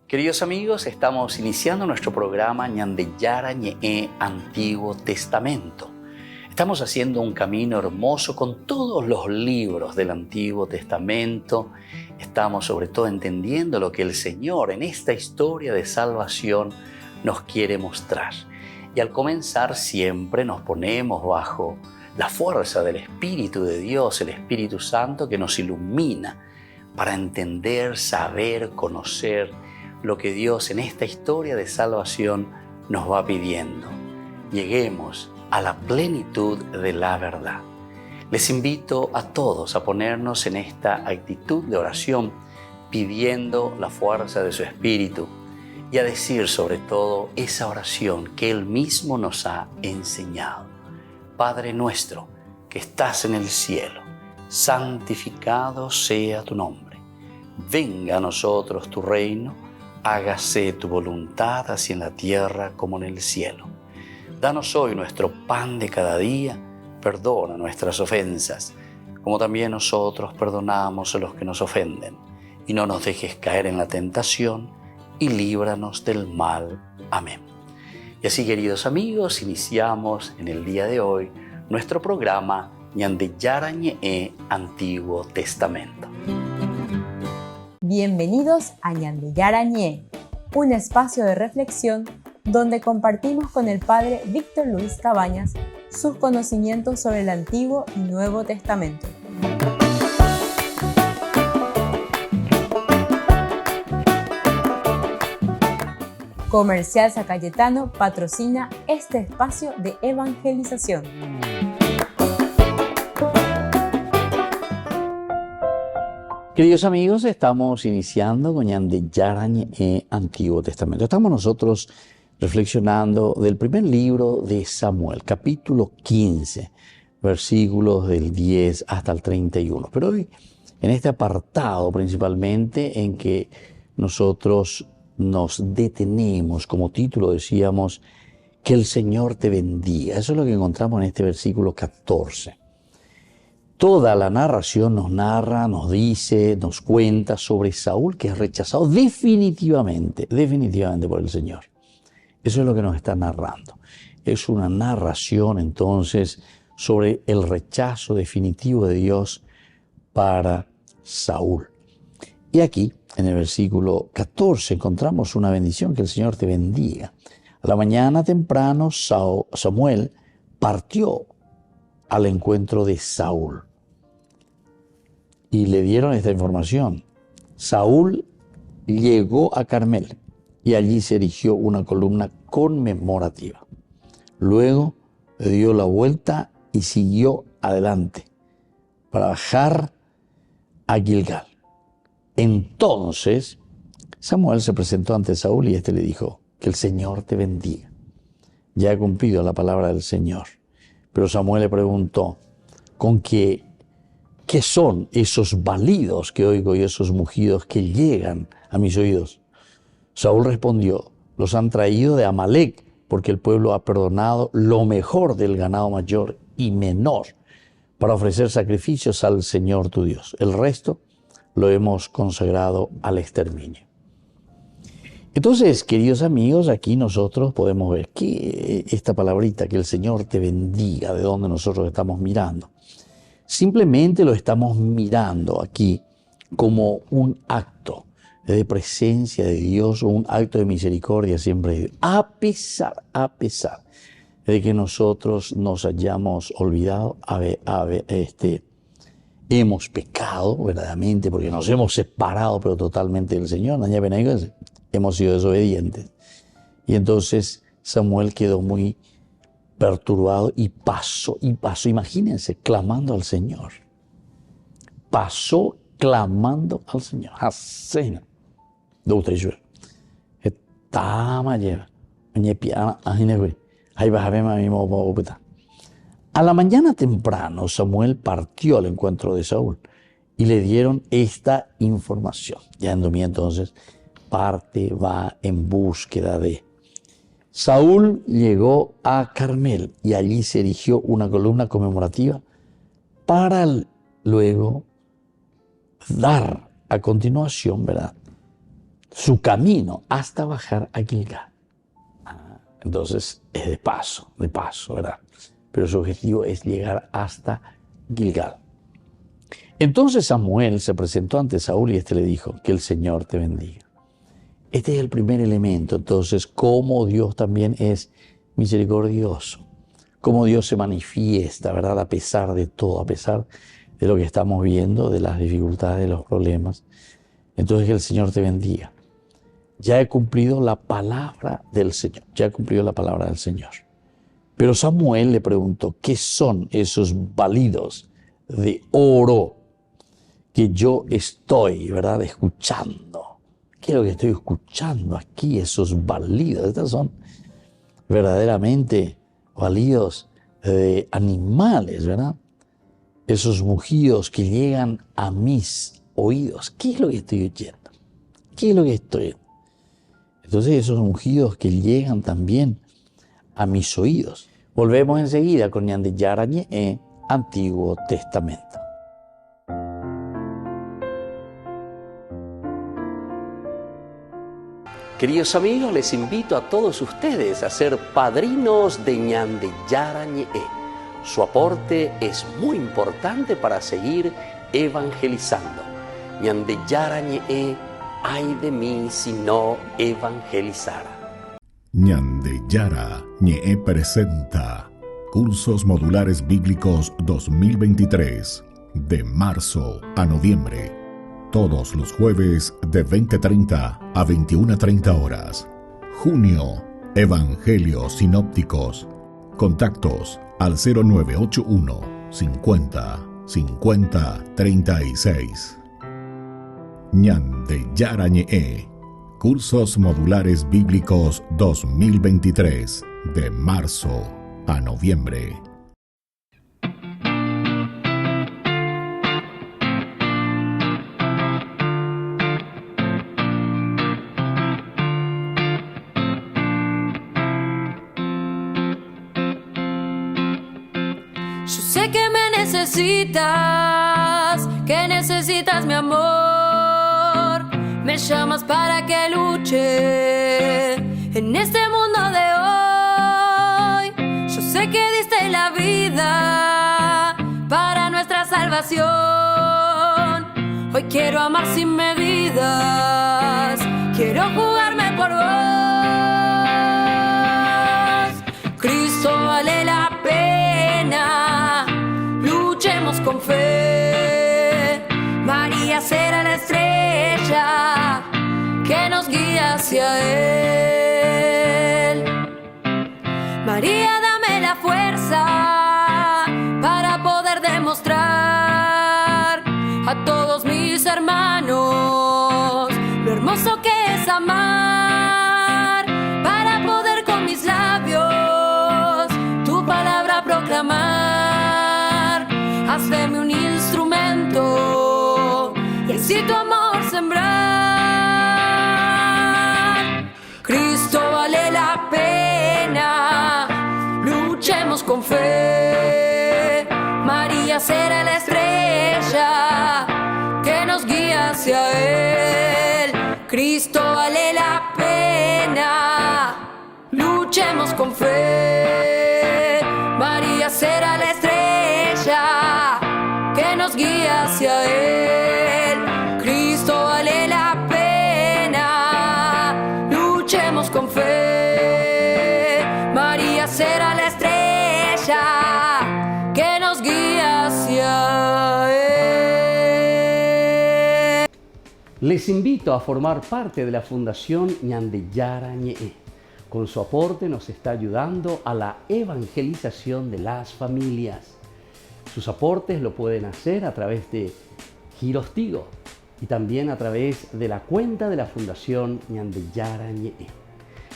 Queridos amigos, estamos iniciando nuestro programa Ñandeyara Ñe'e Antiguo Testamento. Estamos haciendo un camino hermoso con todos los libros del Antiguo Testamento. Estamos sobre todo entendiendo lo que el Señor en esta historia de salvación nos quiere mostrar. Y al comenzar siempre nos ponemos bajo la fuerza del Espíritu de Dios, el Espíritu Santo que nos ilumina para entender, saber, conocer lo que Dios en esta historia de salvación nos va pidiendo. Lleguemos a la plenitud de la verdad. Les invito a todos a ponernos en esta actitud de oración, pidiendo la fuerza de su Espíritu y a decir sobre todo esa oración que Él mismo nos ha enseñado. Padre nuestro que estás en el cielo, santificado sea tu nombre. Venga a nosotros tu reino, hágase tu voluntad así en la tierra como en el cielo. Danos hoy nuestro pan de cada día, perdona nuestras ofensas, como también nosotros perdonamos a los que nos ofenden. Y no nos dejes caer en la tentación, y líbranos del mal. Amén. Y así, queridos amigos, iniciamos en el día de hoy nuestro programa Ñandeyara Ñe'e Antiguo Testamento. Bienvenidos a Ñandeyara Ñe'e, un espacio de reflexión donde compartimos con el Padre Víctor Luis Cabañas sus conocimientos sobre el Antiguo y Nuevo Testamento. Comercial San Cayetano patrocina este espacio de evangelización. Queridos amigos, estamos iniciando con Ñandeyara Ñe'e Antiguo Testamento. Estamos nosotros reflexionando del primer libro de Samuel, capítulo 15, versículos del 10 hasta el 31. Pero hoy, en este apartado principalmente en que nosotros nos detenemos, como título decíamos, que el Señor te bendiga. Eso es lo que encontramos en este versículo 14. Toda la narración nos narra, nos dice, nos cuenta sobre Saúl, que es rechazado definitivamente por el Señor. Eso es lo que nos está narrando. Es una narración entonces sobre el rechazo definitivo de Dios para Saúl. Y aquí, en el versículo 14, encontramos una bendición, que el Señor te bendiga. A la mañana temprano, Samuel partió al encuentro de Saúl. Y le dieron esta información. Saúl llegó a Carmel y allí se erigió una columna conmemorativa. Luego dio la vuelta y siguió adelante para bajar a Gilgal. Entonces Samuel se presentó ante Saúl y éste le dijo: que el Señor te bendiga. Ya he cumplido la palabra del Señor. Pero Samuel le preguntó: ¿qué son esos balidos que oigo y esos mugidos que llegan a mis oídos? Saúl respondió: los han traído de Amalec, porque el pueblo ha perdonado lo mejor del ganado mayor y menor para ofrecer sacrificios al Señor tu Dios. El resto lo hemos consagrado al exterminio. Entonces, queridos amigos, aquí nosotros podemos ver que esta palabrita, que el Señor te bendiga, de donde nosotros estamos mirando, simplemente lo estamos mirando aquí como un acto de presencia de Dios o un acto de misericordia siempre, a pesar de que nosotros nos hayamos olvidado, hemos pecado verdaderamente porque nos hemos separado pero totalmente del Señor, hemos sido desobedientes. Y entonces Samuel quedó muy perturbado y pasó, imagínense, clamando al Señor. Pasó clamando al Señor. A la mañana temprano, Samuel partió al encuentro de Saúl y le dieron esta información. Ya entonces parte, va en búsqueda de. Saúl llegó a Carmel y allí se erigió una columna conmemorativa para luego dar a continuación, ¿verdad?, su camino hasta bajar a Gilgal. Entonces es de paso, ¿verdad? Pero su objetivo es llegar hasta Gilgal. Entonces Samuel se presentó ante Saúl y le dijo: que el Señor te bendiga. Este es el primer elemento. Entonces, cómo Dios también es misericordioso, cómo Dios se manifiesta, ¿verdad? A pesar de todo, a pesar de lo que estamos viendo, de las dificultades, de los problemas. Entonces, que el Señor te bendiga. Ya he cumplido la palabra del Señor, Pero Samuel le preguntó: ¿qué son esos balidos de oro que yo estoy, ¿verdad?, escuchando? ¿Qué es lo que estoy escuchando aquí? Esos balidos. Estos son verdaderamente balidos de animales, ¿verdad? Esos mugidos que llegan a mis oídos. ¿Qué es lo que estoy oyendo? ¿Qué es lo que estoy oyendo? Entonces esos mugidos que llegan también a mis oídos. Volvemos enseguida con Ñandeyara Ñe'e, Antiguo Testamento. Queridos amigos, les invito a todos ustedes a ser padrinos de Ñandeyara Ñe'e. Su aporte es muy importante para seguir evangelizando. Ñandeyara Ñe'e, ay de mí si no evangelizara. Ñandeyara Ñe'e presenta Cursos Modulares Bíblicos 2023, de marzo a noviembre. Todos los jueves de 20:30 a 21:30 horas. Junio, Evangelios Sinópticos. Contactos al 0981 50 50 36. Ñandeyara Ñe'e, Cursos Modulares Bíblicos 2023, de marzo a noviembre. Yo sé que me necesitas mi amor. Me llamas para que luche en este mundo de hoy. Yo sé que diste la vida para nuestra salvación. Hoy quiero amar sin medidas, quiero jugarme por vos. Cristo vale la pena, luchemos con fe. María será la estrella que nos guía hacia Él. María, dame la fuerza para poder demostrar a todos mis hermanos lo hermoso que es amar, para poder con mis labios tu palabra proclamar. Hazme un instrumento y así tu amor sembrar. Cristo vale la pena, luchemos con fe. María será la estrella que nos guía hacia Él. Cristo vale la pena, luchemos con fe. María será la estrella que nos guía hacia Él. Cristo vale la pena, luchemos con fe. María será la estrella que nos guía hacia Él. Les invito a formar parte de la Fundación Ñandeyara Ñe'e. Con su aporte nos está ayudando a la evangelización de las familias. Sus aportes lo pueden hacer a través de Giros Tigo y también a través de la cuenta de la Fundación Ñandeyara Ñe'e.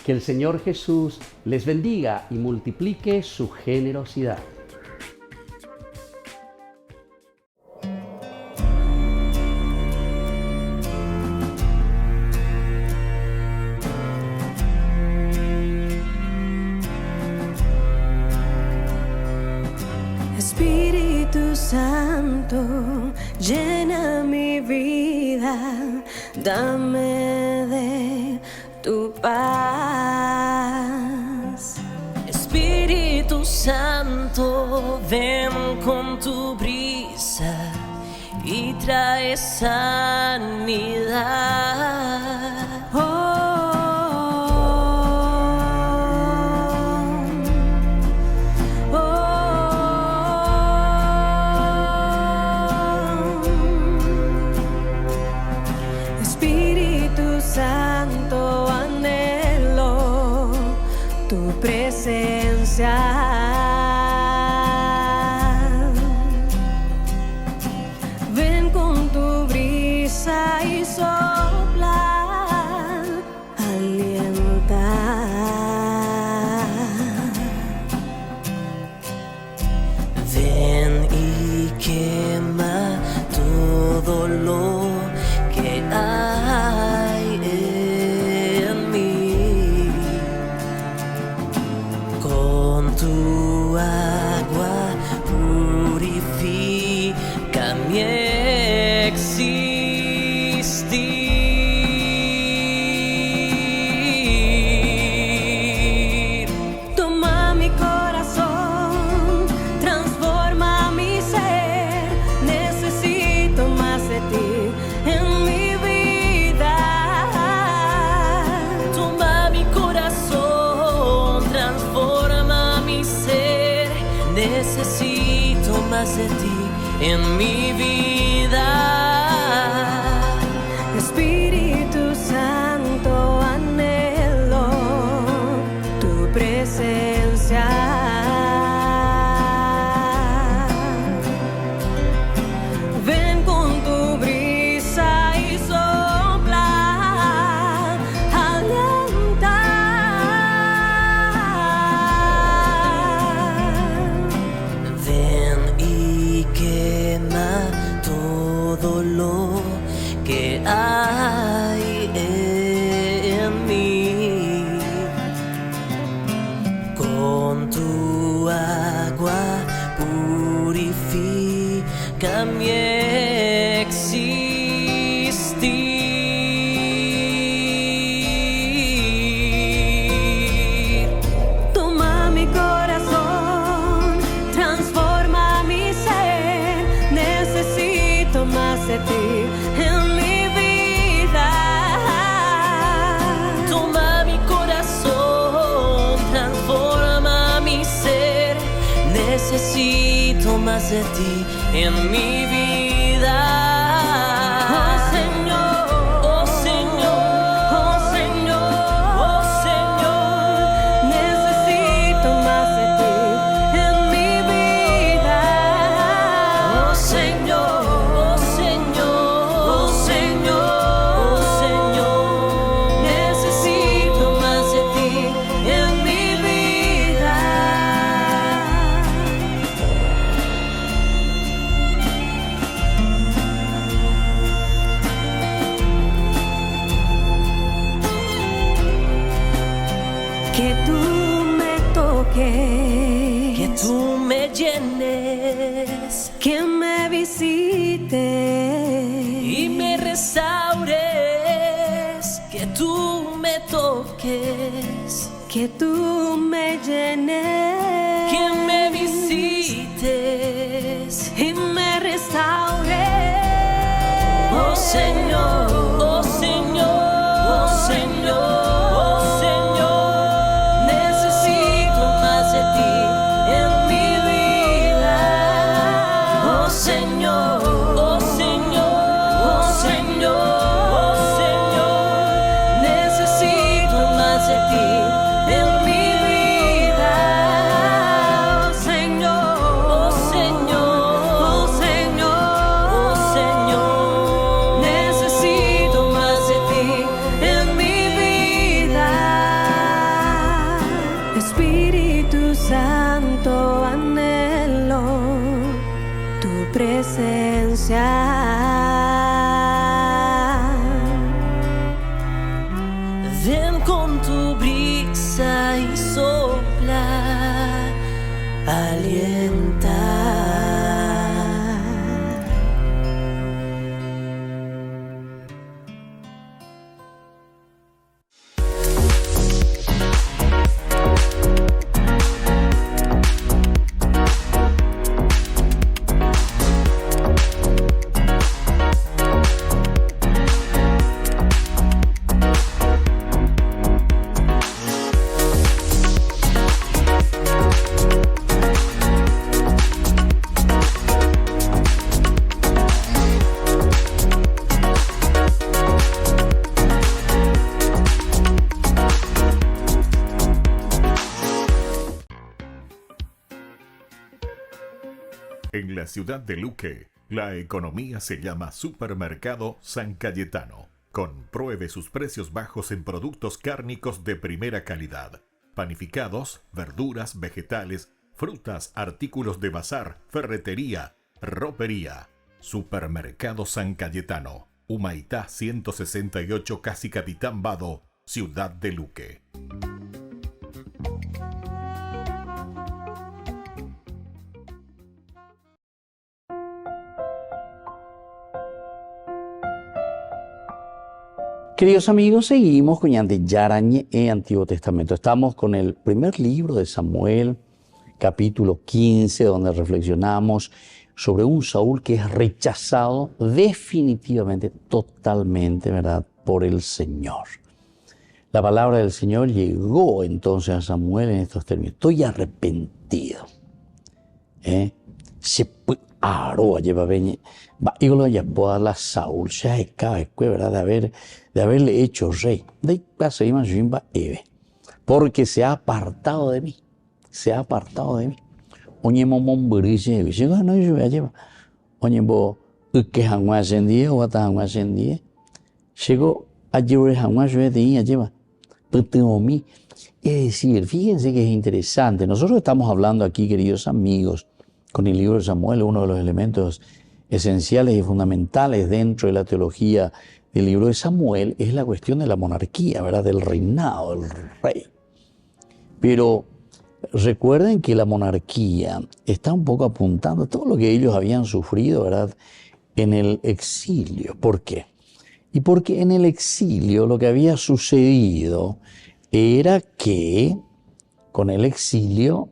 Que el Señor Jesús les bendiga y multiplique su generosidad. Espíritu Santo, llena mi vida, dame de tu paz. Espíritu Santo, ven con tu brisa y trae sanidad. Espíritu Santo, anhelo tu presencia. Ven con tu brisa y sopla, alienta. Ven y quema todo lo que hay en mí. Con tu agua purifica mi existir. Toma mi corazón, transforma mi ser. Necesito más de ti en mi vida. Toma mi corazón, transforma mi ser. Necesito más de ti en mi vida. Espíritu Santo, anhelo tu presencia. Ven con tu brisa y sopla, alienta. Ven y quema todo lo que hay en mí. Con tu agua purifica mi existir. Toma mi corazón, transforma mi ser. Necesito más de ti en mi vida. Toma mi corazón, transforma mi ser. Necesito más de ti en mi vida. Oh Señor, Oh Señor, oh Señor, oh Señor. necesito más de ti en mi vida. Oh Señor, oh Señor, oh Señor, oh Señor. Necesito más de ti en mi vida. Que tú me toques, Que tú me llenes que me visites y me restaures. Que tú me toques, que tú me llenes, que me visites y me restaures. Oh Señor, oh Señor, oh Señor, oh Señor. Necesito más de ti en mi vida. Oh Señor, oh Señor, oh Señor, oh Señor. Necesito más de ti en mi vida. Oh Señor, Oh Señor, oh Señor, oh Señor. necesito más de ti en mi vida. Espíritu Santo, anhelo tu presencia. Ven con tu brisa y sopla, alienta. En la ciudad de Luque, la economía se llama Supermercado San Cayetano. Compruebe sus precios bajos en productos cárnicos de primera calidad. Panificados, verduras, vegetales, frutas, artículos de bazar, ferretería, ropería. Supermercado San Cayetano, Humaitá 168, Casi Capitán Vado, ciudad de Luque. Queridos amigos, seguimos con Ñandeyara Ñe'e Antiguo Testamento. Estamos con el primer libro de Samuel, capítulo 15, donde reflexionamos sobre un Saúl que es rechazado definitivamente, totalmente, ¿verdad?, por el Señor. La palabra del Señor llegó entonces a Samuel en estos términos: estoy arrepentido. Saúl, ¿verdad?, de haberle hecho rey, porque se ha apartado de mí, se ha apartado de mí. Oye, llegó, no, yo lleva. Oye, que jamás ascendía o hasta jamás ascendía. Llegó a llevar jamás yo de lleva. Es decir, fíjense que es interesante. Nosotros estamos hablando aquí, queridos amigos, con el libro de Samuel, uno de los elementos esenciales y fundamentales dentro de la teología del libro de Samuel es la cuestión de la monarquía, ¿verdad?, del reinado, del rey. Pero recuerden que la monarquía está un poco apuntando a todo lo que ellos habían sufrido, ¿verdad?, en el exilio. ¿Por qué? Y porque en el exilio lo que había sucedido era que con el exilio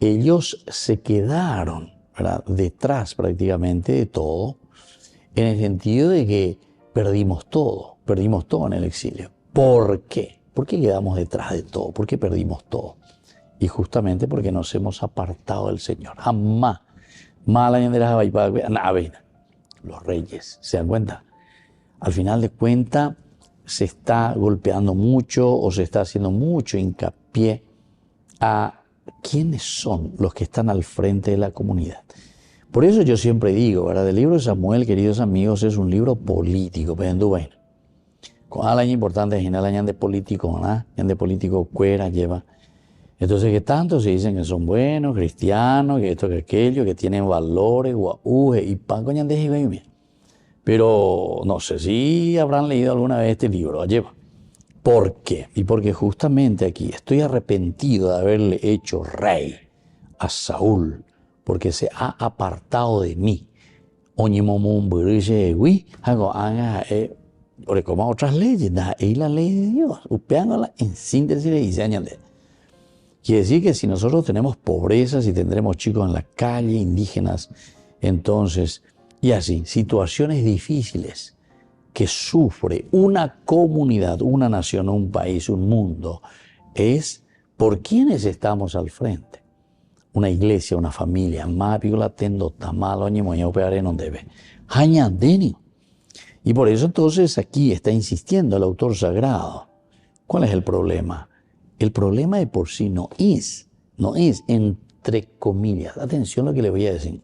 ellos se quedaron, ¿verdad?, detrás prácticamente de todo, en el sentido de que perdimos todo en el exilio. ¿Por qué? ¿Por qué quedamos detrás de todo? ¿Por qué perdimos todo? Y justamente porque nos hemos apartado del Señor. Jamás. Los reyes, ¿se dan cuenta? Al final de cuentas, se está golpeando mucho o se está haciendo mucho hincapié a quiénes son los que están al frente de la comunidad. Por eso yo siempre digo, ¿verdad?, el libro de Samuel, queridos amigos, es un libro político, pero bueno, con algo importante es de político, ¿no? De político cuera lleva. Entonces, que tanto se dicen que son buenos, cristianos, que esto, que aquello, que tienen valores, guauge, y pan coñan de jibe. Pero no sé si habrán leído alguna vez este libro, lleva. ¿Por qué? Y porque justamente aquí estoy arrepentido de haberle hecho rey a Saúl, porque se ha apartado de mí. Porque como otras leyes, es la ley de Dios, upeándola en síntesis le dice añade. Quiere decir que si nosotros tenemos pobreza, si tendremos chicos en la calle, indígenas, entonces, y así, situaciones difíciles que sufre una comunidad, una nación, un país, un mundo, es por quienes estamos al frente. Una iglesia, una familia, y por eso entonces aquí está insistiendo el autor sagrado. ¿Cuál es el problema? El problema de por sí no es entre comillas, atención a lo que le voy a decir.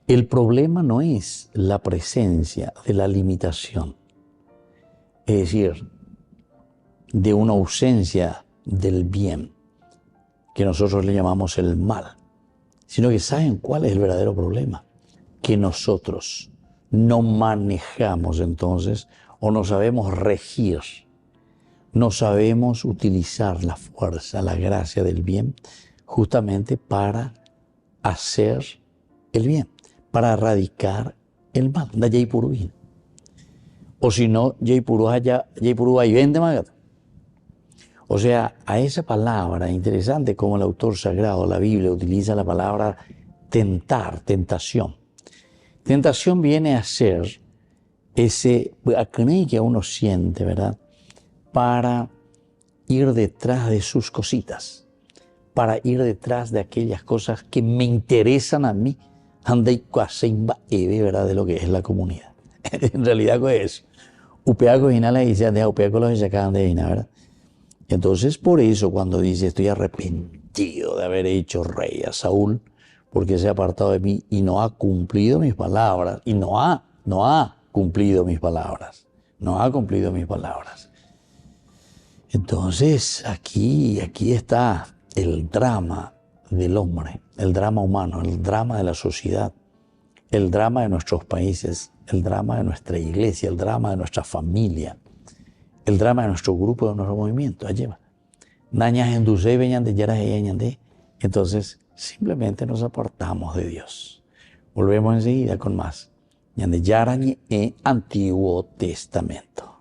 El problema no es la presencia de la limitación, es decir, de una ausencia del bien, que nosotros le llamamos el mal, sino que ¿saben cuál es el verdadero problema? Que nosotros no manejamos entonces o no sabemos regir, no sabemos utilizar la fuerza, la gracia del bien justamente para hacer el bien, para erradicar el mal. O si no, o sea, a esa palabra, interesante como el autor sagrado, la Biblia, utiliza la palabra tentar, tentación. Tentación viene a ser ese acné que uno siente, ¿verdad?, para ir detrás de sus cositas, para ir detrás de aquellas cosas que me interesan a mí, ¿verdad?, de lo que es la comunidad. En realidad, ¿qué es? Upeaco y nada, dice, de upeaco los sacaban de Ina, ¿verdad? Entonces, por eso, cuando dice, estoy arrepentido de haber hecho rey a Saúl, porque se ha apartado de mí y no ha cumplido mis palabras. Y no ha cumplido mis palabras. No ha cumplido mis palabras. Entonces, aquí está el drama del hombre, el drama humano, el drama de la sociedad, el drama de nuestros países, el drama de nuestra iglesia, el drama de nuestra familia, el drama de nuestro grupo, de nuestro movimiento. Entonces, simplemente nos apartamos de Dios. Volvemos enseguida con más. Ñandeyarañe en Antiguo Testamento.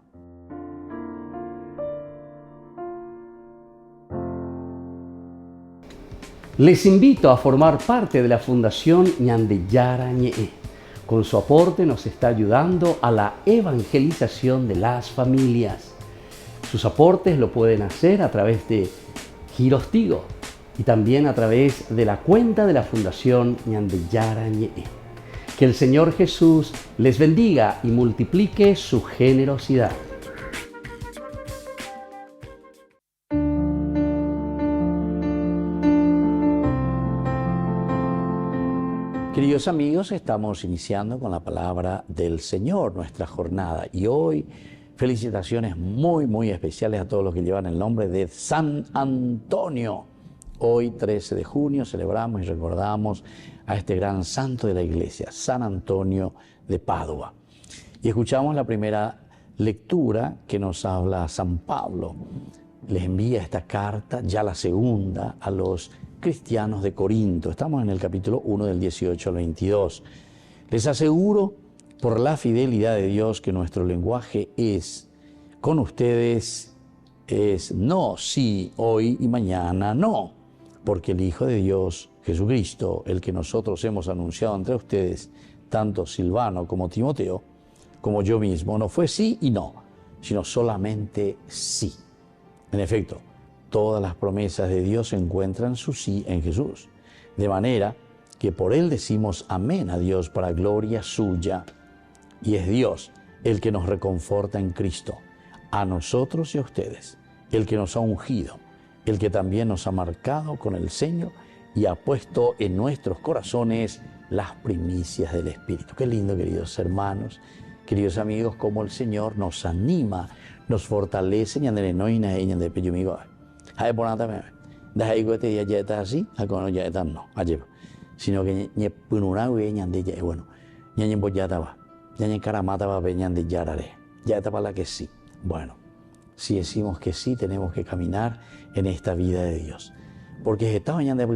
Les invito a formar parte de la Fundación Ñandeyarañe. Con su aporte nos está ayudando a la evangelización de las familias. Sus aportes lo pueden hacer a través de Giros Tigo y también a través de la cuenta de la Fundación Ñandeyarañe. Que el Señor Jesús les bendiga y multiplique su generosidad. Queridos amigos, estamos iniciando con la palabra del Señor nuestra jornada y hoy felicitaciones muy especiales a todos los que llevan el nombre de San Antonio. Hoy 13 de junio celebramos y recordamos a este gran santo de la iglesia, San Antonio de Padua. Y escuchamos la primera lectura que nos habla San Pablo. Les envía esta carta, ya la segunda, a los cristianos de Corinto. Estamos en el capítulo 1 del 18 al 22. Les aseguro por la fidelidad de Dios que nuestro lenguaje con ustedes es no, sí, hoy y mañana no, porque el Hijo de Dios, Jesucristo, el que nosotros hemos anunciado entre ustedes, tanto Silvano como Timoteo, como yo mismo, no fue sí y no, sino solamente sí. En efecto, todas las promesas de Dios encuentran su sí en Jesús, de manera que por Él decimos amén a Dios para gloria suya. Y es Dios el que nos reconforta en Cristo, a nosotros y a ustedes, el que nos ha ungido, el que también nos ha marcado con el sello y ha puesto en nuestros corazones las primicias del Espíritu. Qué lindo, queridos hermanos, queridos amigos, cómo el Señor nos anima, nos fortalece, sino que que sí. Bueno, si decimos que sí, tenemos que caminar en esta vida de Dios. Porque estaba en la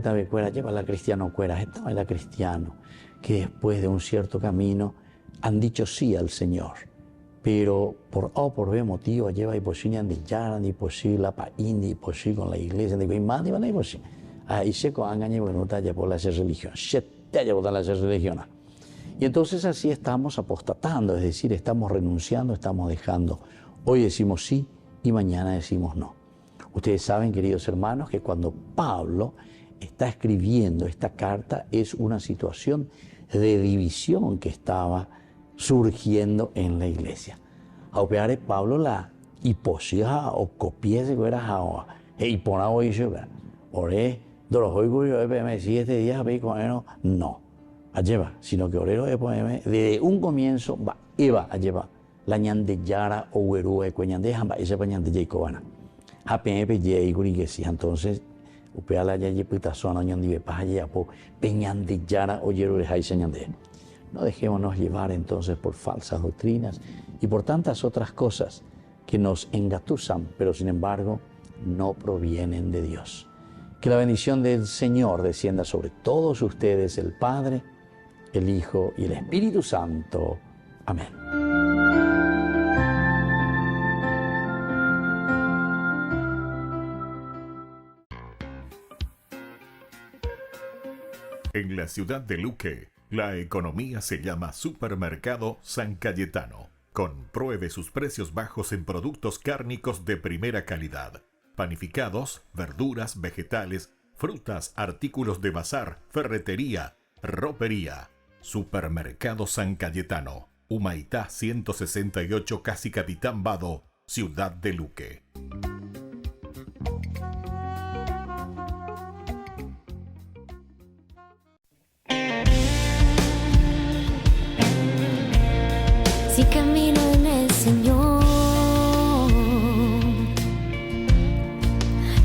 cristiano que después de un cierto camino han dicho sí al Señor. Pero por A o por B motivo lleva y posible de Yaran y posible para India y posible con la iglesia de más de y posible. Ahí se coangañe bueno talla por la religión. Talla por la religión. Y entonces así estamos apostatando, es decir, estamos renunciando, estamos dejando. Hoy decimos sí y mañana decimos no. Ustedes saben, queridos hermanos, que cuando Pablo está escribiendo esta carta es una situación de división que estaba surgiendo en la iglesia. A operar Pablo la hiposia o copiese que era jaoa y pona hoy yo ore dorojoy yo me si este día ve con no a lleva sino que orero de poeme desde un comienzo va iba a llevar la ñandeyara o huerue cueñande jamba ese pañande jacobana a pepe ye que si entonces upea la ya pita zona ñandi paja ya po peñandeyara o yeru de jaise ñande. No dejémonos llevar entonces por falsas doctrinas y por tantas otras cosas que nos engatusan, pero sin embargo no provienen de Dios. Que la bendición del Señor descienda sobre todos ustedes, el Padre, el Hijo y el Espíritu Santo. Amén. En la ciudad de Luque, la economía se llama Supermercado San Cayetano. Compruebe sus precios bajos en productos cárnicos de primera calidad. Panificados, verduras, vegetales, frutas, artículos de bazar, ferretería, ropería. Supermercado San Cayetano. Humaitá 168 Casi Capitán Vado, ciudad de Luque.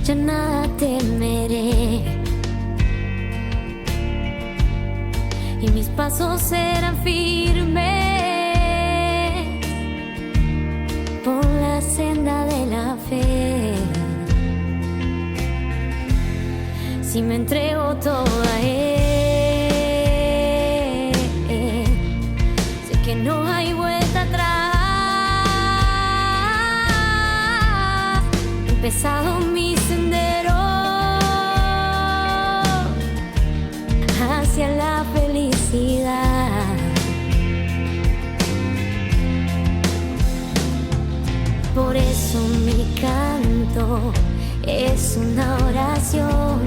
ya nada temeré. Y mis pasos serán firmes por la senda de la fe. Si me entrego todo a Él, sé que no hay vuelta atrás. He empezado mi sendero hacia la felicidad. Por eso mi canto es una oración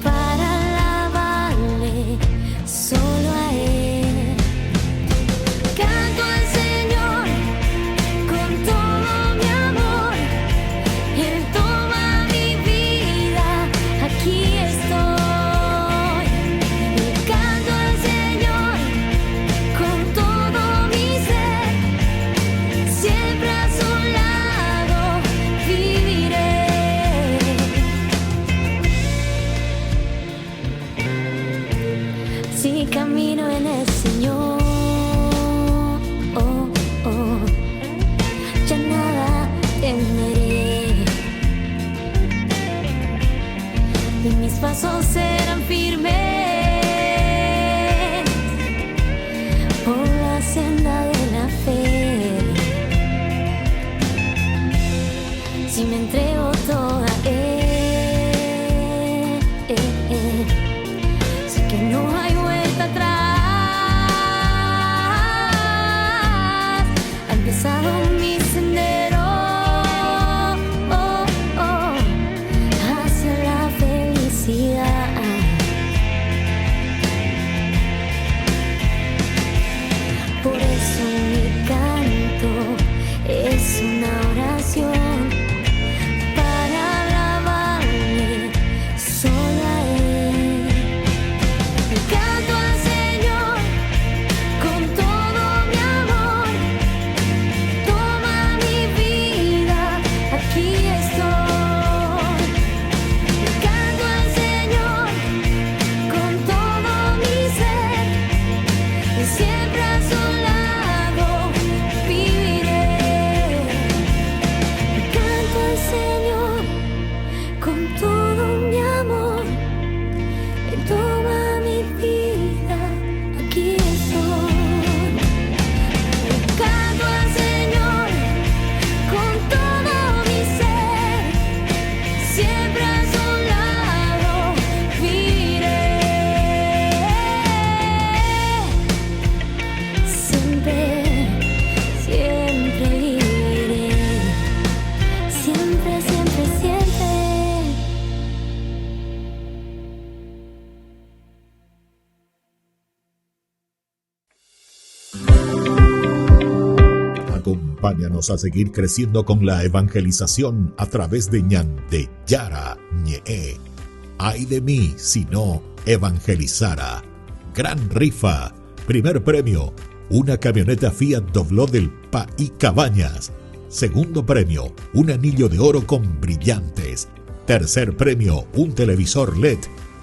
para alabarle solo a Él. Canto al Señor con todo mi amor. Él toma mi vida, aquí estoy. Y canto al Señor con todo mi ser, siempre a su lado viviré. Si camino en el Señor, ya nada temeré. Y mis pasos serán firmes por la senda de la fe. Si me entrego toda a Él, sé que no hay vuelta atrás. Ha empezado mi sendero hacia la felicidad. Por eso mi canto es una oración para alabarle solo a Él. Canto al Señor con todo mi amor. Toma mi vida, aquí estoy. Canto al Señor con todo mi ser, y siempre a su lado viviré. Canto al Señor con todo mi amor. Él toma mi vida, aquí estoy. Canto al Señor con todo mi ser, siempre a su lado viviré. Siempre, siempre viviré. Siempre, siempre, siempre. Acompáñanos a seguir creciendo con la evangelización a través de Ñande Yara Ñe. Ay de mí si no evangelizara. Gran rifa. Primer premio, una camioneta Fiat Dobló del País Cabañas. Segundo premio, un anillo de oro con brillantes. Tercer premio, un televisor LED.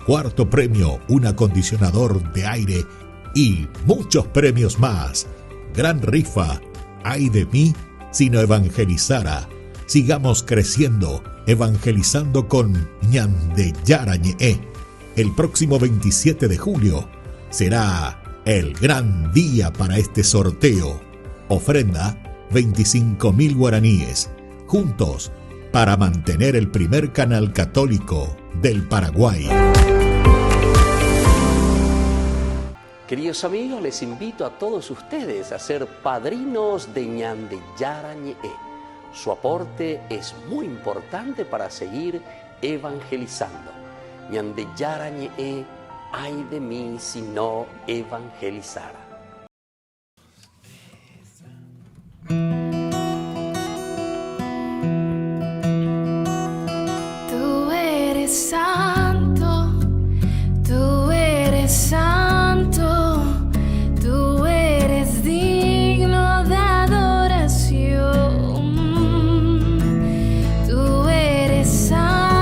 Cuarto premio, un acondicionador de aire y muchos premios más. Gran rifa. Ay de mí si no evangelizara. Sigamos creciendo, evangelizando con Ñande Yara Ñe. El próximo 27 de julio será el gran día para este sorteo. Ofrenda 25.000 guaraníes. Juntos para mantener el primer canal católico del Paraguay. Queridos amigos, les invito a todos ustedes a ser padrinos de Ñande Yara Ñe. Su aporte es muy importante para seguir evangelizando. Ñande Yara Ñe, ay de mí si no evangelizara. Tú eres santo, tú eres santo, tú eres digno de adoración. Tú eres santo.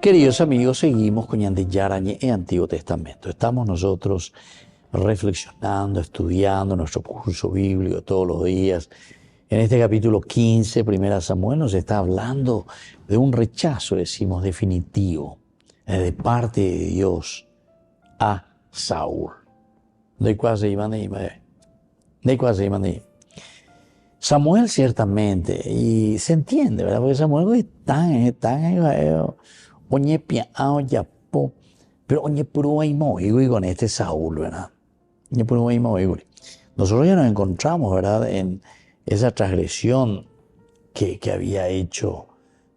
Queridos amigos, seguimos con Ñandeyarañe en Antiguo Testamento. Estamos nosotros reflexionando, estudiando nuestro curso bíblico todos los días. En este capítulo 15, 1 Samuel, nos está hablando de un rechazo, decimos, definitivo, de parte de Dios a Saúl. Samuel ciertamente, y se entiende, ¿verdad? Porque Samuel es tan oñe piao yapo, pero oñe puro y con este Saúl, ¿verdad? Oñe puro nosotros ya nos encontramos, ¿verdad? En esa transgresión que había hecho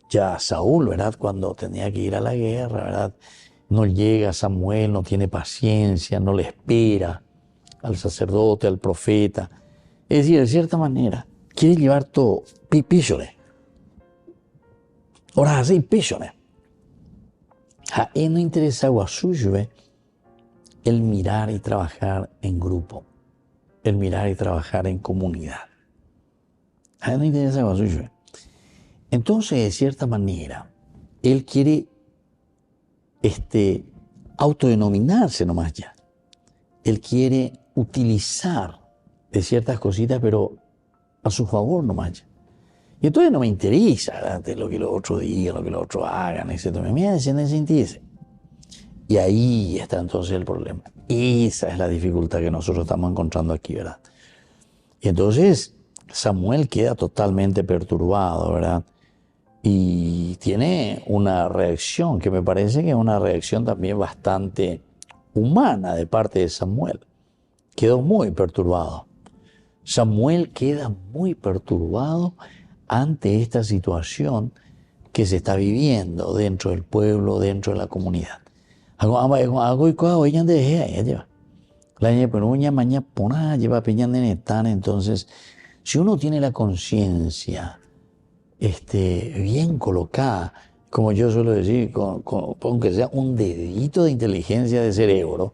ya Saúl, ¿verdad? Cuando tenía que ir a la guerra, ¿verdad? No llega Samuel, no tiene paciencia, no le espera al sacerdote, al profeta. Es decir, de cierta manera, quiere llevar todo píchole. Ahora así, píchole. A él no interesa suyo, el mirar y trabajar en grupo, el mirar y trabajar en comunidad. A él no interesa suyo. Entonces, de cierta manera, él quiere autodenominarse nomás ya. Él quiere utilizar de ciertas cositas, pero a su favor nomás ya. Y entonces no me interesa, ¿verdad? Lo que los otros digan, lo que los otros hagan, etc. Me hacen sentirse. Y ahí está entonces el problema. Esa es la dificultad que nosotros estamos encontrando aquí, ¿verdad? Y entonces Samuel queda totalmente perturbado, ¿verdad? Y tiene una reacción que me parece que es una reacción también bastante humana de parte de Samuel. Quedó muy perturbado. Samuel queda muy perturbado ante esta situación que se está viviendo dentro del pueblo, dentro de la comunidad. Entonces, si uno tiene la conciencia bien colocada, como yo suelo decir, aunque sea un dedito de inteligencia de cerebro,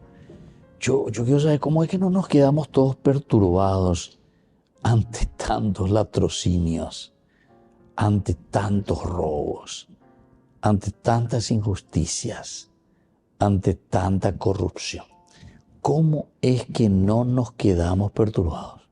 yo quiero saber cómo es que no nos quedamos todos perturbados ante tantos latrocinios, ante tantos robos, ante tantas injusticias, ante tanta corrupción. ¿Cómo es que no nos quedamos perturbados?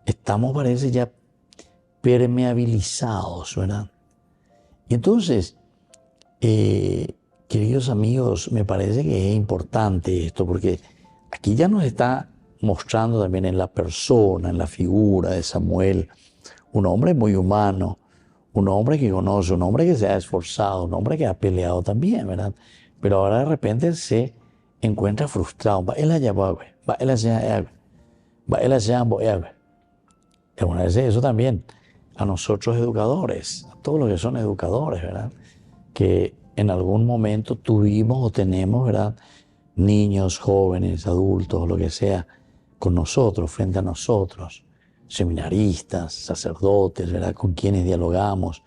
Estamos, parece, ya permeabilizados, ¿verdad? Y entonces, queridos amigos, me parece que es importante esto, porque aquí ya nos está mostrando también en la persona, en la figura de Samuel, un hombre muy humano, un hombre que conoce, un hombre que se ha esforzado, un hombre que ha peleado también, ¿verdad? Pero ahora de repente se encuentra frustrado. Eso también a nosotros educadores, a todos los que son educadores, ¿verdad? Que en algún momento tuvimos o tenemos, ¿verdad? Niños, jóvenes, adultos, lo que sea, con nosotros, frente a nosotros, seminaristas, sacerdotes, ¿verdad? Con quienes dialogamos.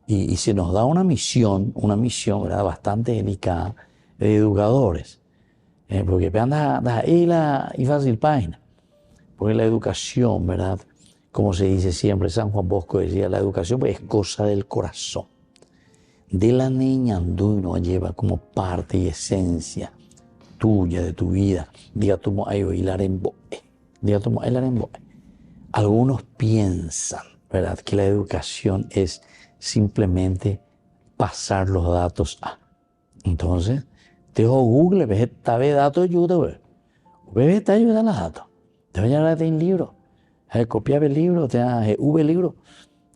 Y se nos da una misión, ¿verdad? Bastante delicada de educadores. Porque y fácil página. Porque la educación, ¿verdad? Como se dice siempre, San Juan Bosco decía, la educación pues, es cosa del corazón. De la niña uno lleva como parte y esencia tuya, de tu vida. Algunos piensan, ¿verdad?, que la educación es simplemente pasar los datos a. Entonces, te digo Google, ves esta vez datos ayuda, ves esta ayuda a los datos. Te voy a llevar un libro, copiar el libro, te v libro.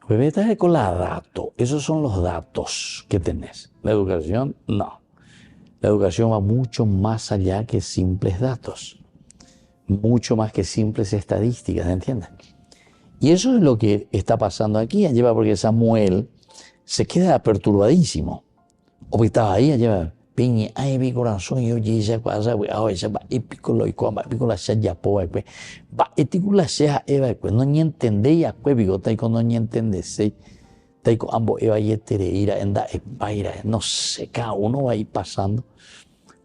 Ves esta con la datos. Esos son los datos que tenés. La educación, no. La educación va mucho más allá que simples datos. Mucho más que simples estadísticas, ¿entiendes? Y eso es lo que está pasando aquí, lleva porque Samuel se queda perturbadísimo. O porque estaba ahí, lleva piña, ay, mi corazón, yo ya pasa, esa va épico lo y cuando épico la sea ya pobre, va épico la sea eva, no ni entendé ya pues bigota y cuando ni entendé se taiko ambo eva y tereira enda espaira, no sé, cada uno va a ir pasando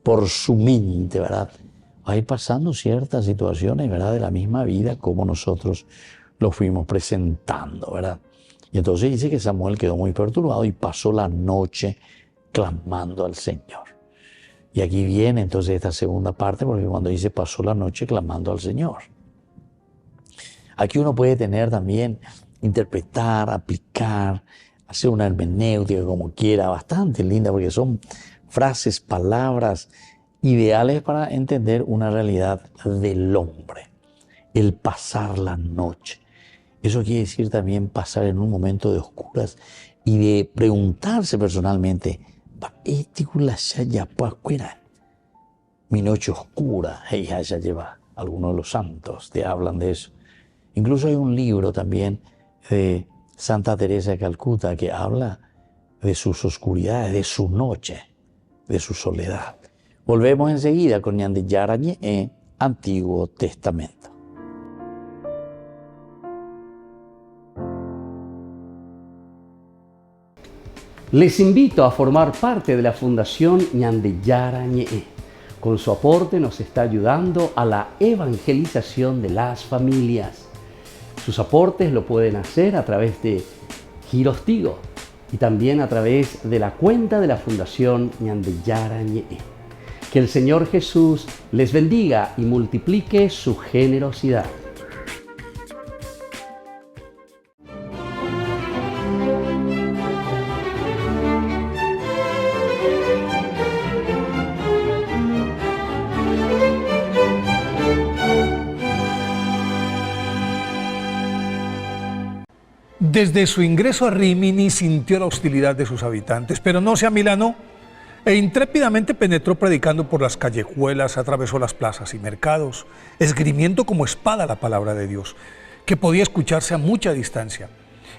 por su mente, ¿verdad? Va a ir pasando ciertas situaciones, ¿verdad? De la misma vida como nosotros lo fuimos presentando, ¿verdad? Y entonces dice que Samuel quedó muy perturbado y pasó la noche clamando al Señor. Y aquí viene entonces esta segunda parte, porque cuando dice pasó la noche clamando al Señor. Aquí uno puede tener también, interpretar, aplicar, hacer una hermenéutica como quiera, bastante linda, porque son frases, palabras ideales para entender una realidad del hombre. El pasar la noche. Eso quiere decir también pasar en un momento de oscuras y de preguntarse personalmente, mi noche oscura, ella ya lleva, algunos de los santos te hablan de eso. Incluso hay un libro también de Santa Teresa de Calcuta que habla de sus oscuridades, de su noche, de su soledad. Volvemos enseguida con Ñandillara Ñe'e, Antiguo Testamento. Les invito a formar parte de la Fundación Ñandillara Ñe'e. Con su aporte nos está ayudando a la evangelización de las familias. Sus aportes lo pueden hacer a través de Giros Tigo y también a través de la cuenta de la Fundación Ñandillara Ñe'e. Que el Señor Jesús les bendiga y multiplique su generosidad. Desde su ingreso a Rímini sintió la hostilidad de sus habitantes, pero no se amilanó e intrépidamente penetró predicando por las callejuelas, atravesó las plazas y mercados, esgrimiendo como espada la palabra de Dios, que podía escucharse a mucha distancia.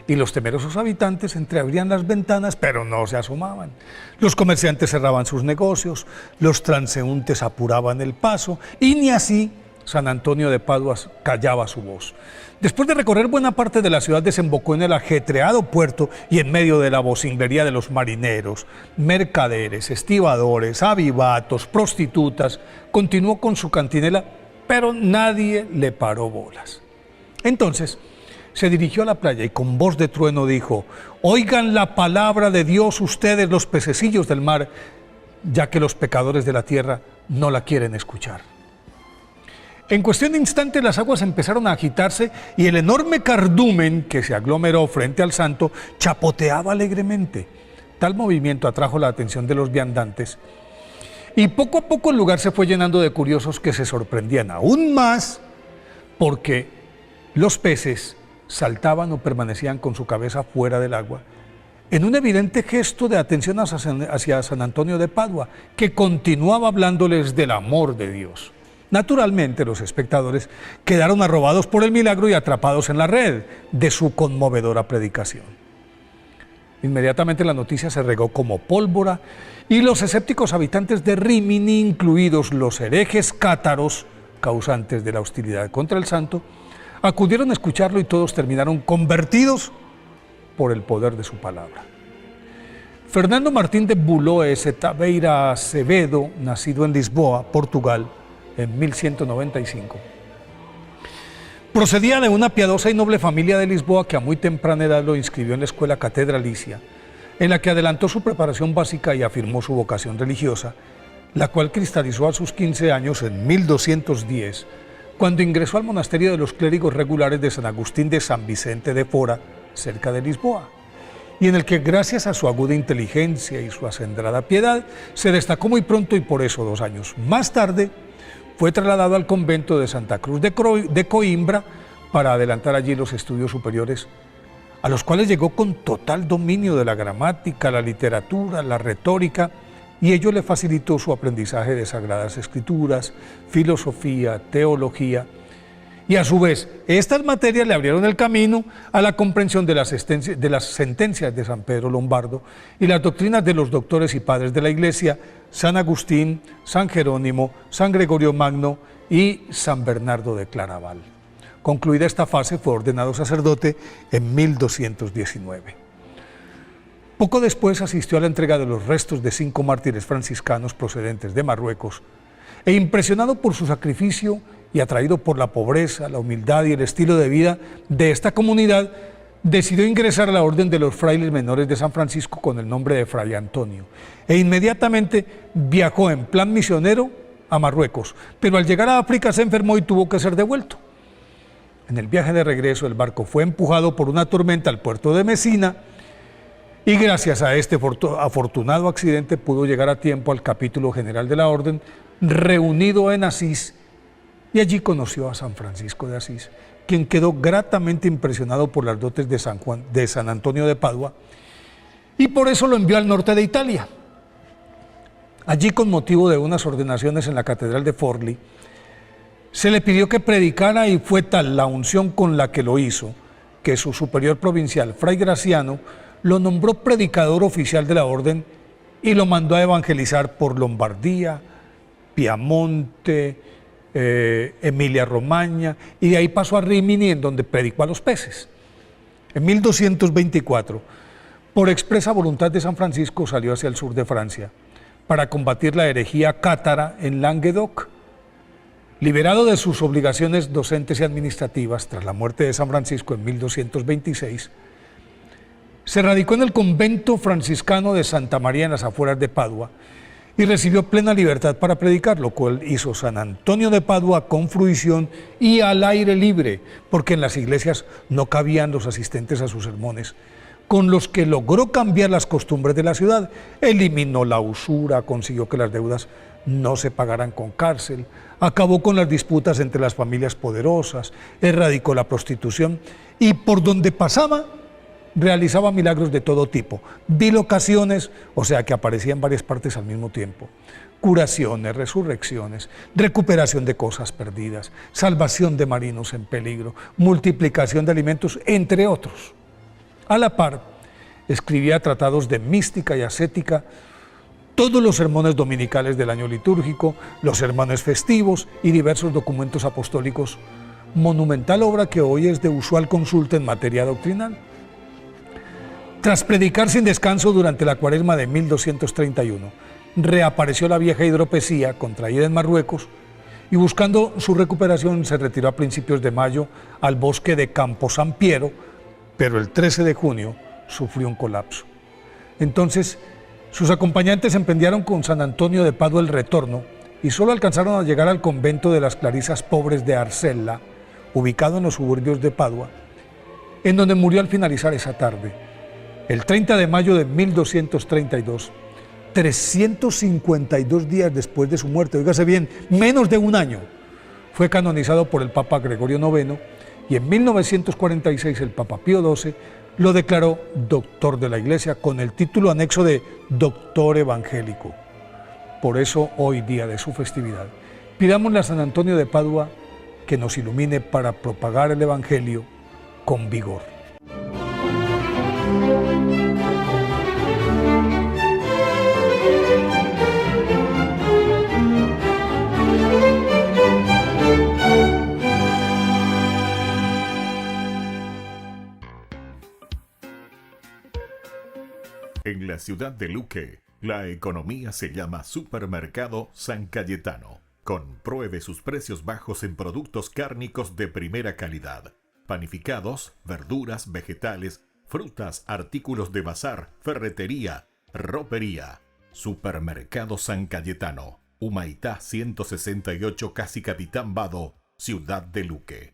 Y los temerosos habitantes entreabrían las ventanas, pero no se asomaban. Los comerciantes cerraban sus negocios, los transeúntes apuraban el paso, y ni así San Antonio de Padua callaba su voz. Después de recorrer buena parte de la ciudad, desembocó en el ajetreado puerto y en medio de la vocinglería de los marineros, mercaderes, estibadores, avivatos, prostitutas, continuó con su cantinela, pero nadie le paró bolas. Entonces se dirigió a la playa y con voz de trueno dijo: «Oigan la palabra de Dios ustedes, los pececillos del mar, ya que los pecadores de la tierra no la quieren escuchar». En cuestión de instantes las aguas empezaron a agitarse y el enorme cardumen que se aglomeró frente al santo chapoteaba alegremente. Tal movimiento atrajo la atención de los viandantes y poco a poco el lugar se fue llenando de curiosos que se sorprendían aún más porque los peces saltaban o permanecían con su cabeza fuera del agua en un evidente gesto de atención hacia San Antonio de Padua, que continuaba hablándoles del amor de Dios. Naturalmente, los espectadores quedaron arrobados por el milagro y atrapados en la red de su conmovedora predicación. Inmediatamente la noticia se regó como pólvora y los escépticos habitantes de Rímini, incluidos los herejes cátaros, causantes de la hostilidad contra el santo, acudieron a escucharlo y todos terminaron convertidos por el poder de su palabra. Fernando Martín de Buloes e Taveira Acevedo, nacido en Lisboa, Portugal, en 1195. Procedía de una piadosa y noble familia de Lisboa que a muy temprana edad lo inscribió en la escuela catedralicia, en la que adelantó su preparación básica y afirmó su vocación religiosa, la cual cristalizó a sus 15 años en 1210, cuando ingresó al monasterio de los clérigos regulares de San Agustín de San Vicente de Fora, cerca de Lisboa, y en el que gracias a su aguda inteligencia y su acendrada piedad se destacó muy pronto y por eso 2 años más tarde fue trasladado al convento de Santa Cruz de Coimbra para adelantar allí los estudios superiores, a los cuales llegó con total dominio de la gramática, la literatura, la retórica, y ello le facilitó su aprendizaje de Sagradas Escrituras, filosofía, teología, y a su vez estas materias le abrieron el camino a la comprensión de las sentencias de San Pedro Lombardo y las doctrinas de los doctores y padres de la Iglesia, San Agustín, San Jerónimo, San Gregorio Magno y San Bernardo de Claraval. Concluida esta fase, fue ordenado sacerdote en 1219. Poco después asistió a la entrega de los restos de 5 mártires franciscanos procedentes de Marruecos e impresionado por su sacrificio y atraído por la pobreza, la humildad y el estilo de vida de esta comunidad, decidió ingresar a la Orden de los Frailes Menores de San Francisco con el nombre de Fray Antonio e inmediatamente viajó en plan misionero a Marruecos, pero al llegar a África se enfermó y tuvo que ser devuelto. En el viaje de regreso el barco fue empujado por una tormenta al puerto de Mesina y gracias a este afortunado accidente pudo llegar a tiempo al capítulo general de la Orden reunido en Asís, y allí conoció a San Francisco de Asís, quien quedó gratamente impresionado por las dotes de San Antonio de Padua, y por eso lo envió al norte de Italia. Allí, con motivo de unas ordenaciones en la catedral de Forlì, se le pidió que predicara y fue tal la unción con la que lo hizo, que su superior provincial, Fray Graciano, lo nombró predicador oficial de la orden y lo mandó a evangelizar por Lombardía, Piamonte, Emilia-Romagna, y de ahí pasó a Rímini, en donde predicó a los peces. En 1224, por expresa voluntad de San Francisco, salió hacia el sur de Francia para combatir la herejía cátara en Languedoc. Liberado de sus obligaciones docentes y administrativas tras la muerte de San Francisco en 1226, se radicó en el convento franciscano de Santa María en las afueras de Padua y recibió plena libertad para predicar, lo cual hizo San Antonio de Padua con fruición y al aire libre, porque en las iglesias no cabían los asistentes a sus sermones, con los que logró cambiar las costumbres de la ciudad, eliminó la usura, consiguió que las deudas no se pagaran con cárcel, acabó con las disputas entre las familias poderosas, erradicó la prostitución y por donde pasaba realizaba milagros de todo tipo, bilocaciones, o sea que aparecía en varias partes al mismo tiempo, curaciones, resurrecciones, recuperación de cosas perdidas, salvación de marinos en peligro, multiplicación de alimentos, entre otros. A la par, escribía tratados de mística y ascética, todos los sermones dominicales del año litúrgico, los sermones festivos y diversos documentos apostólicos, monumental obra que hoy es de usual consulta en materia doctrinal. Tras predicar sin descanso durante la cuaresma de 1231, reapareció la vieja hidropesía contraída en Marruecos y buscando su recuperación se retiró a principios de mayo al bosque de Campo San Piero, pero el 13 de junio sufrió un colapso. Entonces, sus acompañantes emprendieron con San Antonio de Padua el retorno y solo alcanzaron a llegar al convento de las Clarisas Pobres de Arcella, ubicado en los suburbios de Padua, en donde murió al finalizar esa tarde. El 30 de mayo de 1232, 352 días después de su muerte, oígase bien, menos de un año, fue canonizado por el Papa Gregorio IX y en 1946 el Papa Pío XII lo declaró doctor de la Iglesia con el título anexo de doctor evangélico. Por eso, hoy día de su festividad, pidámosle a San Antonio de Padua que nos ilumine para propagar el Evangelio con vigor. En la ciudad de Luque, la economía se llama Supermercado San Cayetano. Compruebe sus precios bajos en productos cárnicos de primera calidad. Panificados, verduras, vegetales, frutas, artículos de bazar, ferretería, ropería. Supermercado San Cayetano, Humaitá 168, Casi Capitán Vado, ciudad de Luque.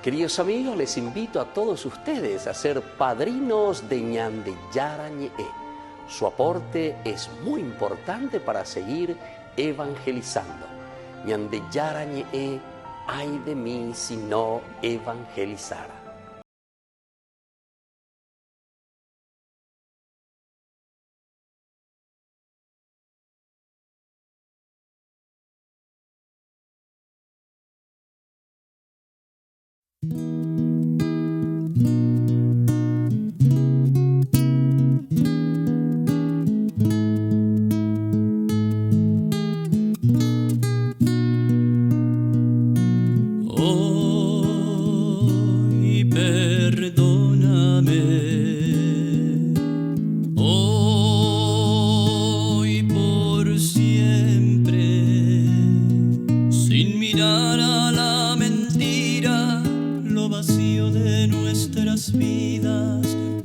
Queridos amigos, les invito a todos ustedes a ser padrinos de Ñandeyara Ñe'e. Su aporte es muy importante para seguir evangelizando. Ñandeyara Ñe'e, ay de mí si no evangelizara.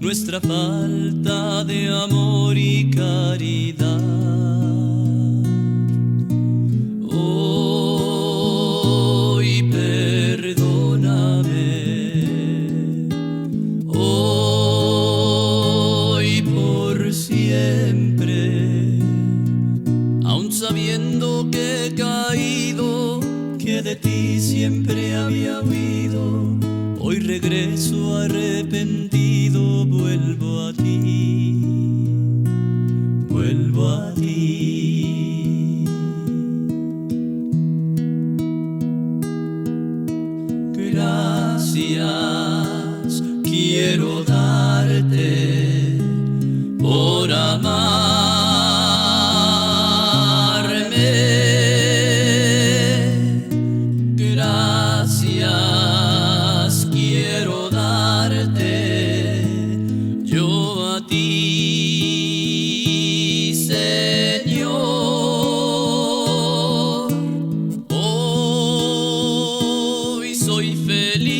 nuestra falta de amor y caridad. Hoy perdóname, hoy por siempre, aun sabiendo que he caído, que de ti siempre había huido. Hoy regreso arrepentido, vuelvo a ti, vuelvo a ti. Gracias quiero darte por amarme. Gracias quiero darte yo a ti, Señor. Hoy soy feliz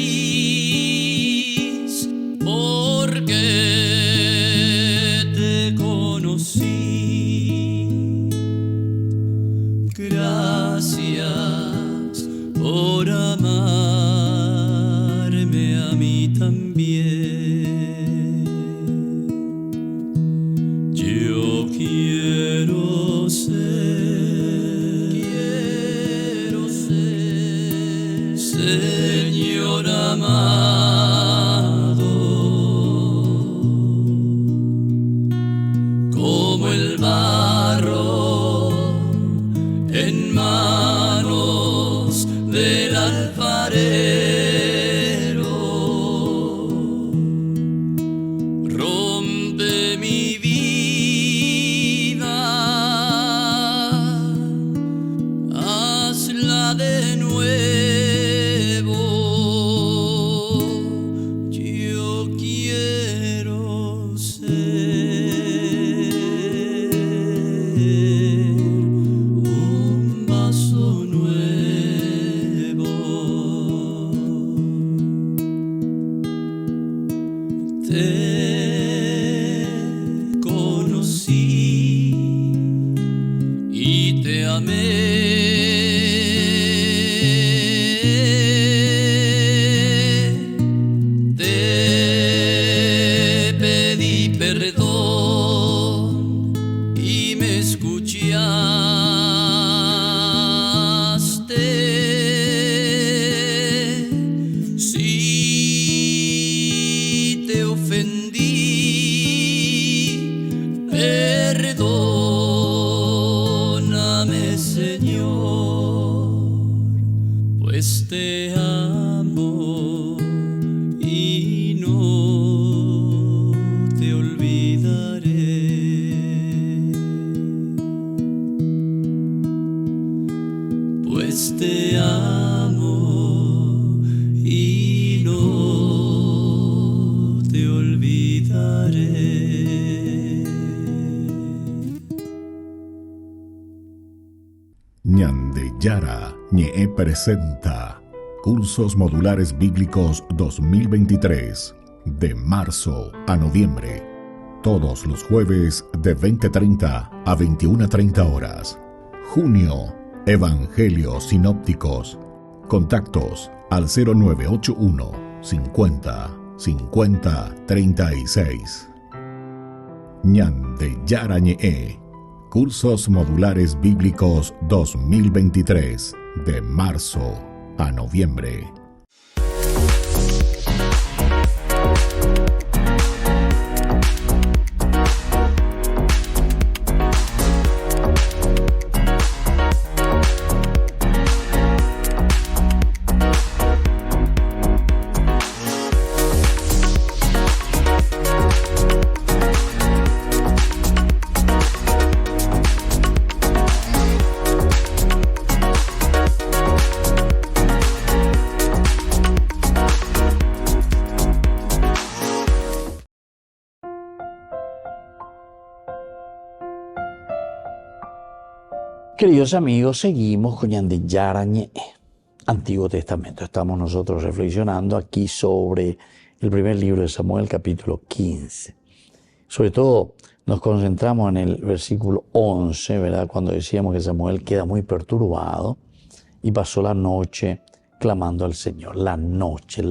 porque te conocí. Gracias por amarme a mí también. Yo quiero ser, Señor amado, como el barro en manos del alfarero. Rompe mi vida, hazla de nuevo. Yo quiero ser un vaso nuevo. Te conocí y te amé. Te pedí perdón y me escuchaste. Si te ofendí, perdóname, Señor, pues te amo y no te olvidaré. Pues te amo y no te olvidaré. Ñandeyara Ñe'e presenta Cursos Modulares Bíblicos 2023, de marzo a noviembre. Todos los jueves de 20:30 a 21:30 horas. Junio, Evangelios Sinópticos. Contactos al 0981 50 50 36. Ñandeyara Ñe'e. Cursos Modulares Bíblicos 2023, de marzo a noviembre. Queridos amigos, seguimos con Ñandeyara Ñe'e, Antiguo Testamento. Estamos nosotros reflexionando aquí sobre el primer libro de Samuel, capítulo 15. Sobre todo nos concentramos en el versículo 11, ¿verdad? Cuando decíamos que Samuel queda muy perturbado y pasó la noche clamando al Señor. La noche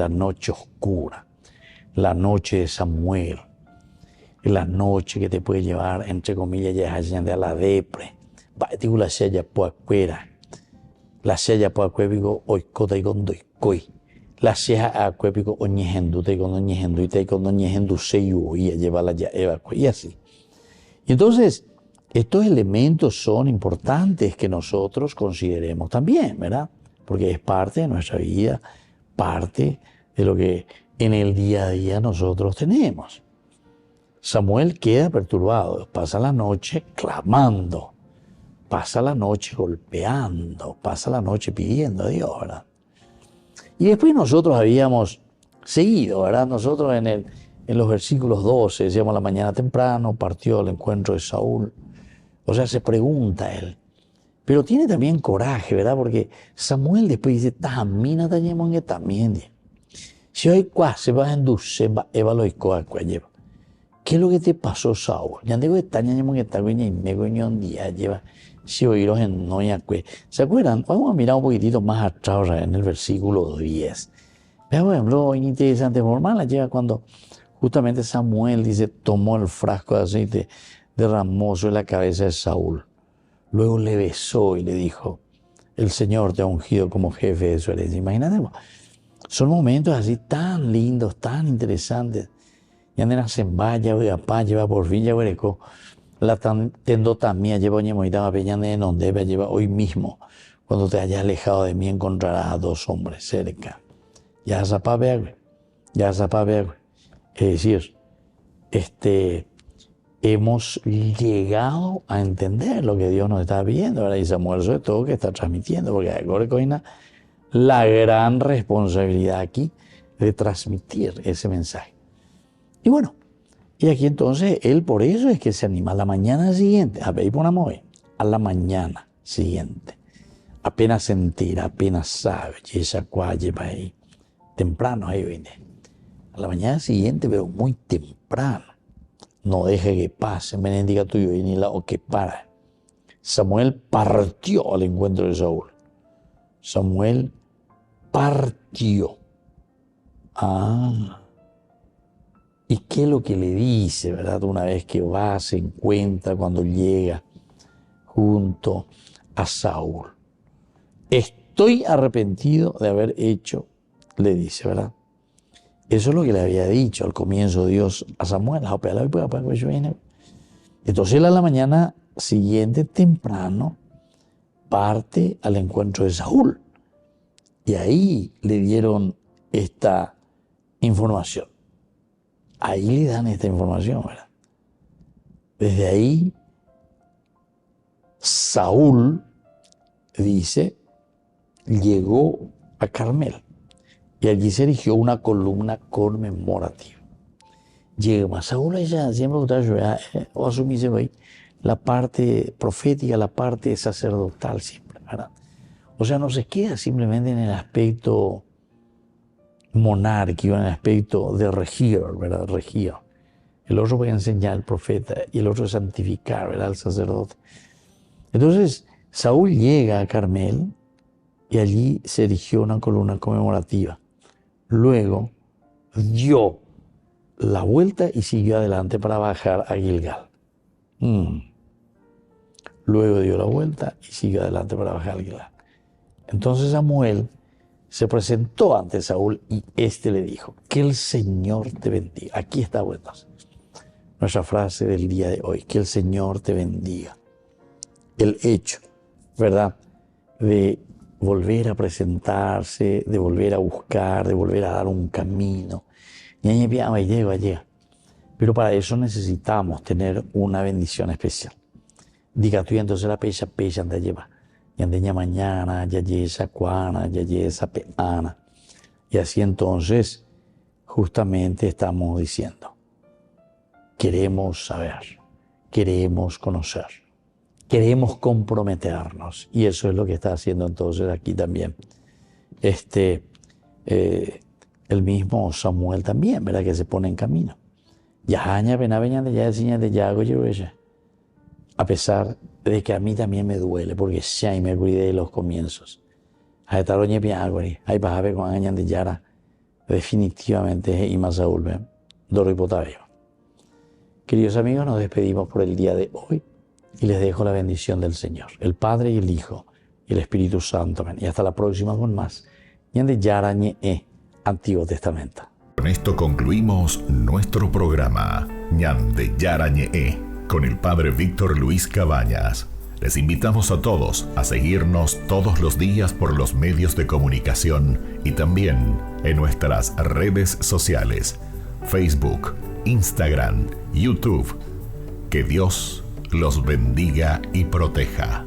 oscura, la noche de Samuel, la noche que te puede llevar, entre comillas, ya a la depre. La sella puacuera, la sella puacuépico oikota y condoikoi. La ceja acuépico oñejenduta y cuando ñejenduita y cuando ñejenduce y lleva la ya y así. Y entonces, estos elementos son importantes que nosotros consideremos también, ¿verdad? Porque es parte de nuestra vida, parte de lo que en el día a día nosotros tenemos. Samuel queda perturbado, pasa la noche clamando, pasa la noche golpeando, pasa la noche pidiendo a Dios, ¿verdad? Y después nosotros habíamos seguido, ¿verdad? Nosotros en los versículos 12, decíamos la mañana temprano, partió al encuentro de Saúl. O sea, se pregunta él. Pero tiene también coraje, ¿verdad? Porque Samuel después dice, tamina tañemos que también. Si hoy se va a inducir, eva lo lleva. ¿Qué es lo que te pasó, Saúl? Ya digo que tañemos que también y me coño un día lleva. Si oíros en noya cue. ¿Se acuerdan? Vamos a mirar un poquitito más atrás en el versículo 10. Pero, por ejemplo, interesante formal la lleva cuando justamente Samuel dice, tomó el frasco de aceite, derramó sobre la cabeza de Saúl. Luego le besó y le dijo, el Señor te ha ungido como jefe de su herencia. Imagínate, son momentos así tan lindos, tan interesantes. Y anden a Zembaya, Apá, lleva por fin, ya vereco. La tendota mía lleva ñemoita, peña de donde lleva hoy mismo. Cuando te hayas alejado de mí encontrarás a dos hombres cerca. Ya zapabe, ya zapabe. Es decir, hemos llegado a entender lo que Dios nos está viendo, ¿verdad? Y Samuel sobre todo que está transmitiendo, porque hay la gran responsabilidad aquí de transmitir ese mensaje. Y bueno, y aquí entonces él por eso es que se anima a la mañana siguiente, a la mañana siguiente, apenas se entera, apenas sabe, y esa cualle va ahí, temprano ahí viene. A la mañana siguiente, pero muy temprano. No deje que pase, me indica tuyo y ni la o que para. Samuel partió al encuentro de Saúl. Samuel partió. ¿Y qué es lo que le dice, verdad? Una vez que va, se encuentra cuando llega junto a Saúl. Estoy arrepentido de haber hecho, le dice, ¿verdad? Eso es lo que le había dicho al comienzo Dios a Samuel. Entonces él a la mañana siguiente, temprano, parte al encuentro de Saúl. Y ahí le dieron esta información. Ahí le dan esta información, ¿verdad? Desde ahí, Saúl, dice, llegó a Carmel. Y allí se erigió una columna conmemorativa. Llega Saúl ella siempre o asumirse hoy la parte profética, la parte sacerdotal siempre, ¿verdad? O sea, no se queda simplemente en el aspecto monárquico, en el aspecto de regir, ¿verdad? Regir. El otro puede enseñar al profeta y el otro es santificar, ¿verdad? Al sacerdote. Entonces, Saúl llega a Carmel y allí se erigió una columna conmemorativa. Luego dio la vuelta y siguió adelante para bajar a Gilgal. Luego dio la vuelta y siguió adelante para bajar a Gilgal. Entonces Samuel se presentó ante Saúl y éste le dijo, que el Señor te bendiga. Aquí está, bueno, nuestra frase del día de hoy, que el Señor te bendiga. El hecho, ¿verdad?, de volver a presentarse, de volver a buscar, de volver a dar un camino. Pero para eso necesitamos tener una bendición especial. Diga tú entonces la pecha anda lleva. Yandeña mañana, ya esa cuana, ya esa peana. Y así entonces, justamente estamos diciendo, queremos saber, queremos conocer, queremos comprometernos. Y eso es lo que está haciendo entonces aquí también el mismo Samuel también, ¿verdad? Que se pone en camino. A pesar de que a mí también me duele, porque ya me cuidé de los comienzos. Definitivamente y más aún, Queridos amigos, nos despedimos por el día de hoy y les dejo la bendición del Señor, el Padre y el Hijo y el Espíritu Santo. Y hasta la próxima con más. Ñande Yara Ñe Antiguo Testamento. Con esto concluimos nuestro programa Ñande Yara Ñe con el Padre Víctor Luis Cabañas. Les invitamos a todos a seguirnos todos los días por los medios de comunicación y también en nuestras redes sociales, Facebook, Instagram, YouTube. Que Dios los bendiga y proteja.